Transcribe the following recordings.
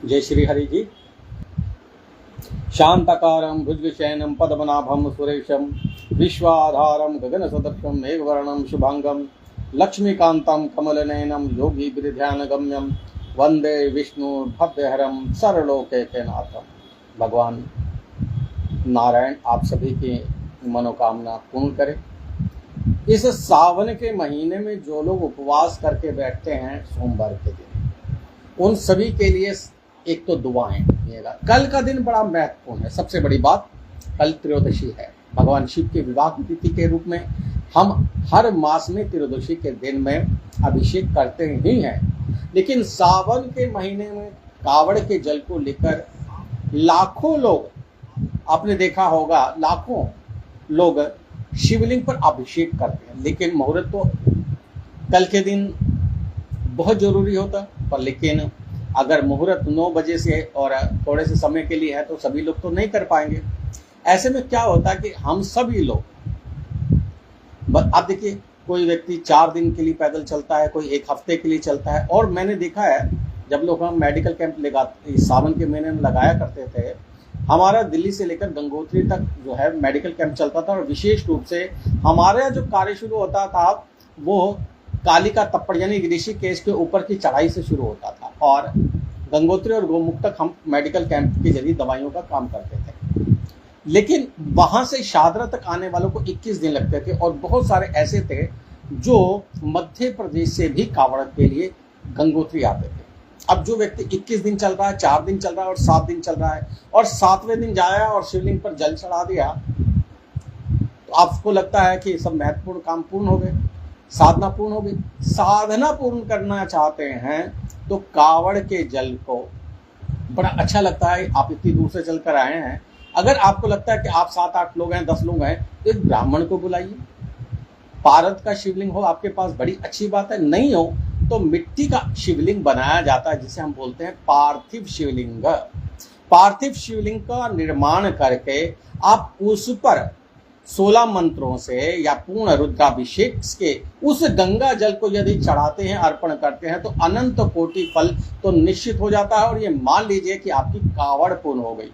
जय श्री हरि जी। शांताकारं भुजगशयनं पद्मनाभं सुरेशं विश्वाधारं गगनसदृशं मेघवर्णं शुभांगं लक्ष्मीकान्तं कमलनयनं योगीन्द्रध्यानगम्यं वंदे विष्णु भव्यहरं सर्वलोकैकनाथं। भगवान नारायण आप सभी की मनोकामना पूर्ण करें। इस सावन के महीने में जो लोग उपवास करके बैठते हैं सोमवार के दिन, उन सभी के लिए एक तो दुआएं सुनिएगा। कल का दिन बड़ा महत्वपूर्ण है। सबसे बड़ी बात, कल त्रयोदशी है। भगवान शिव के विवाह की तिथि के रूप में हम हर मास में त्रयोदशी के दिन में अभिषेक करते ही हैं, लेकिन सावन के महीने में कावड़ के जल को लेकर लाखों लोग, आपने देखा होगा, लाखों लोग शिवलिंग पर अभिषेक करते हैं। लेकिन मुहूर्त तो कल के दिन बहुत जरूरी होता, पर लेकिन अगर मुहूर्त 9 बजे से और थोड़े से समय के लिए है तो सभी लोग तो नहीं कर पाएंगे। ऐसे में क्या होता है कि हम सभी लोग, आप देखिए, कोई व्यक्ति 4 दिन के लिए पैदल चलता है, कोई 1 हफ्ते के लिए चलता है। और मैंने देखा है, जब लोग हम मेडिकल कैंप सावन के महीने में लगाया करते थे, हमारा दिल्ली से लेकर गंगोत्री तक जो है मेडिकल कैंप चलता था। और विशेष रूप से हमारा जो कार्य शुरू होता था वो कालिका तप्पड़ यानी ऋषिकेश के ऊपर की चढ़ाई से शुरू होता था, और गंगोत्री और गोमुख तक हम मेडिकल कैंप के जरिए दवाइयों का काम करते थे। लेकिन वहां से शादरा तक आने वालों को 21 दिन लगते थे, और बहुत सारे ऐसे थे जो मध्य प्रदेश से भी कावड़ के लिए गंगोत्री आते थे। अब जो व्यक्ति 21 दिन चल रहा है, 4 दिन चल रहा है और 7 दिन चल रहा है, और 7वें दिन जाया और शिवलिंग पर जल चढ़ा दिया, तो आपको लगता है कि सब महत्वपूर्ण काम पूर्ण हो गए, साधना पूर्ण हो गई। साधना पूर्ण करना चाहते हैं तो कावड़ के जल को बड़ा अच्छा लगता है। आप इतनी दूर से चलकर आए हैं, अगर आपको लगता है कि आप 7-8 लोग हैं, 10 लोग हैं, तो एक ब्राह्मण को बुलाइए। पारद का शिवलिंग हो आपके पास, बड़ी अच्छी बात है। नहीं हो तो मिट्टी का शिवलिंग बनाया जाता है, जिसे हम बोलते हैं पार्थिव शिवलिंग। पार्थिव शिवलिंग का निर्माण करके आप उस पर 16 मंत्रों से या पूर्ण रुद्राभिषेक के उस गंगा जल को यदि चढ़ाते हैं, अर्पण करते हैं, तो अनंत कोटि फल तो निश्चित हो जाता है। और ये मान लीजिए कि आपकी कावड़ पूर्ण हो गई।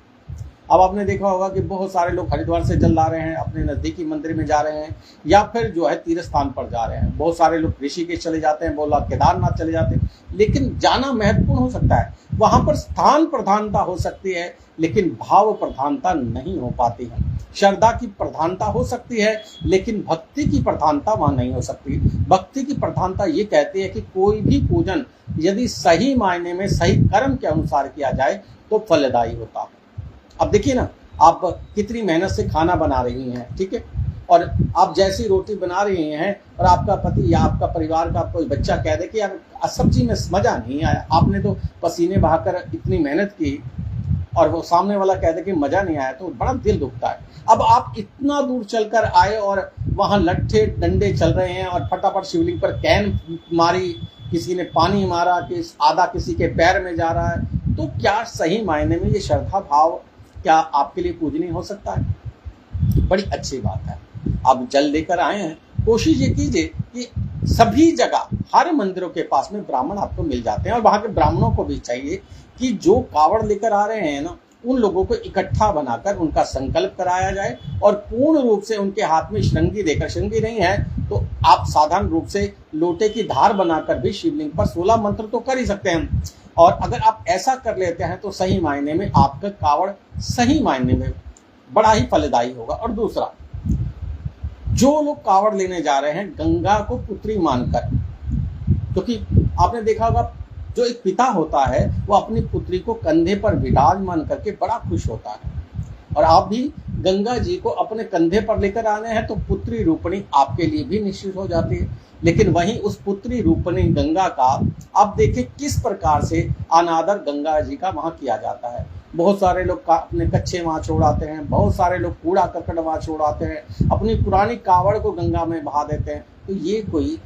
अब आपने देखा होगा कि बहुत सारे लोग हरिद्वार से जल ला रहे हैं, अपने नज़दीकी मंदिर में जा रहे हैं, या फिर जो है तीर्थ स्थान पर जा रहे हैं। बहुत सारे लोग ऋषिकेश चले जाते हैं, बहुत लोग केदारनाथ चले जाते हैं। लेकिन जाना महत्वपूर्ण हो सकता है, वहां पर स्थान प्रधानता हो सकती है, लेकिन भाव प्रधानता नहीं हो पाती है। श्रद्धा की प्रधानता हो सकती है, लेकिन भक्ति की प्रधानता वहां नहीं हो सकती। भक्ति की प्रधानता ये कहती है कि कोई भी पूजन यदि सही मायने में सही कर्म के अनुसार किया जाए तो फलदायी होता है। अब देखिए ना, आप कितनी मेहनत से खाना बना रही हैं, ठीक है, और आप जैसी रोटी बना रही हैं और आपका पति या आपका परिवार का कोई बच्चा कह दे कि यार सब्जी में मजा नहीं आया, आपने तो पसीने बहाकर इतनी मेहनत की, और वो सामने वाला कह दे कि मजा नहीं आया, तो बड़ा दिल दुखता है। अब आप इतना दूर चलकर आए और वहां लट्ठे डंडे चल रहे हैं और फटाफट शिवलिंग पर कैन मारी, किसी ने पानी मारा, कि आधा किसी के पैर में जा रहा है, तो क्या सही मायने में ये श्रद्धा भाव क्या आपके लिए पूजनीय हो सकता है? बड़ी अच्छी बात है। आप जल लेकर आए हैं, कोशिश ये कीजिए कि सभी जगह हर मंदिरों के पास में ब्राह्मण आपको मिल जाते हैं, और वहां के ब्राह्मणों को भी चाहिए कि जो कावड़ लेकर आ रहे हैं ना, उन लोगों को इकट्ठा बनाकर उनका संकल्प कराया जाए, और पूर्ण रूप से उनके हाथ में श्रृंगी देकर, श्रृंगी नहीं है तो आप साधारण रूप से लोटे की धार बनाकर भी शिवलिंग पर 16 मंत्र तो कर ही सकते हैं। और अगर आप ऐसा कर लेते हैं तो सही मायने में आपका कावड़ सही मायने में बड़ा ही फलदायी होगा। और दूसरा, जो लोग कावड़ लेने जा रहे हैं गंगा को पुत्री मानकर, क्योंकि आपने देखा होगा जो एक पिता होता है वो अपनी पुत्री को कंधे पर विराजमान करके बड़ा खुश होता है, और आप भी गंगा जी को अपने कंधे पर लेकर आने हैं तो पुत्री रूपणी आपके लिए भी निश्चित हो जाती है। लेकिन वहीं उस पुत्री रूपणी गंगा का आप देखें किस प्रकार से अनादर गंगा जी का वहां किया जाता है। बहुत सारे लोग अपने कच्चे वहां छोड़ाते हैं, बहुत सारे लोग कूड़ा करकट वहां छोड़ाते हैं, अपनी पुरानी कावड़ को गंगा में बहा देते हैं। तो ये कोई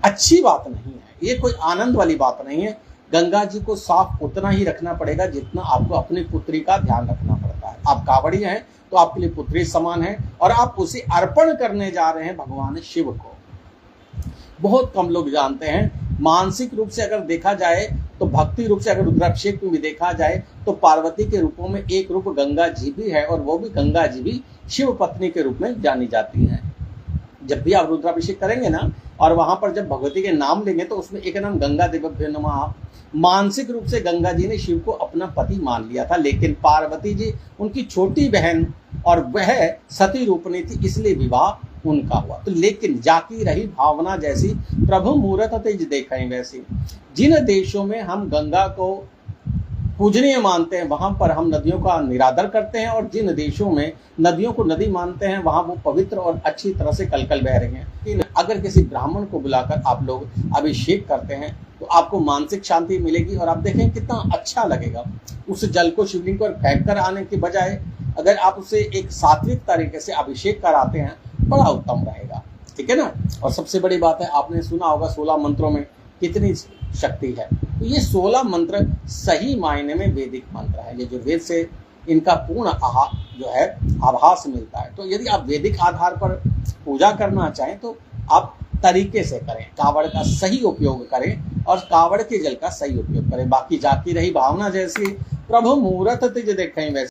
अच्छी बात नहीं है, ये कोई आनंद वाली बात नहीं है। गंगा जी को साफ उतना ही रखना पड़ेगा जितना आपको अपनी पुत्री का ध्यान रखना पड़ता है। आप कावड़ी हैं तो आपके लिए पुत्री समान है, और आप उसे अर्पण करने जा रहे हैं भगवान शिव को। बहुत कम लोग जानते हैं, मानसिक रूप से अगर देखा जाए तो तो भक्ति रूप से अगर रुद्राभिषेक में भी देखा जाए तो पार्वती के रूपों में एक रूप गंगा जी भी है, और वो भी गंगा जी भी शिव पत्नी के रूप में जानी जाती हैं। जब भी आप रुद्राभिषेक करेंगे ना, और वहां पर जब भगवती के नाम लेंगे तो उसमें एक नाम गंगा देवभ्यो नमः। मानसिक रूप से गंगा जी ने शिव को अपना पति मान लिया था, लेकिन पार्वती जी उनकी छोटी बहन और वह सती रूपनी थी, इसलिए विवाह उनका हुआ। तो लेकिन जाकी रही भावना जैसी, प्रभु मूरत तेज देखें वैसी। जिन देशों में हम गंगा को पूजनीय मानते हैं वहां पर हम नदियों का निरादर करते हैं, और जिन देशों में नदियों को नदी मानते हैं वहां वो पवित्र और अच्छी तरह से कलकल बह रही हैं। लेकिन अगर किसी ब्राह्मण को बुलाकर आप लोग अभिषेक करते हैं तो आपको मानसिक शांति मिलेगी, और आप देखें कितना अच्छा लगेगा। उस जल को शिवलिंग पर फेंक कर आने के बजाय अगर आप उसे एक सात्विक तरीके से अभिषेक कराते हैं, बड़ा उत्तम रहेगा। ठीक है ना। और सबसे बड़ी बात है, आपने सुना होगा 16 मंत्रों में कितनी शक्ति है। तो ये 16 मंत्र सही मायने में वैदिक मंत्र है, ये जो वेद से इनका पूर्ण आभास मिलता है। तो यदि आप वैदिक आधार पर पूजा करना चाहें तो आप तरीके से करें, कावड़ का सही उपयोग करें और कावड़ के जल का सही उपयोग करें। बाकी जाकी रही भावना जैसी, प्रभु मूरत तिज देखें वैसे।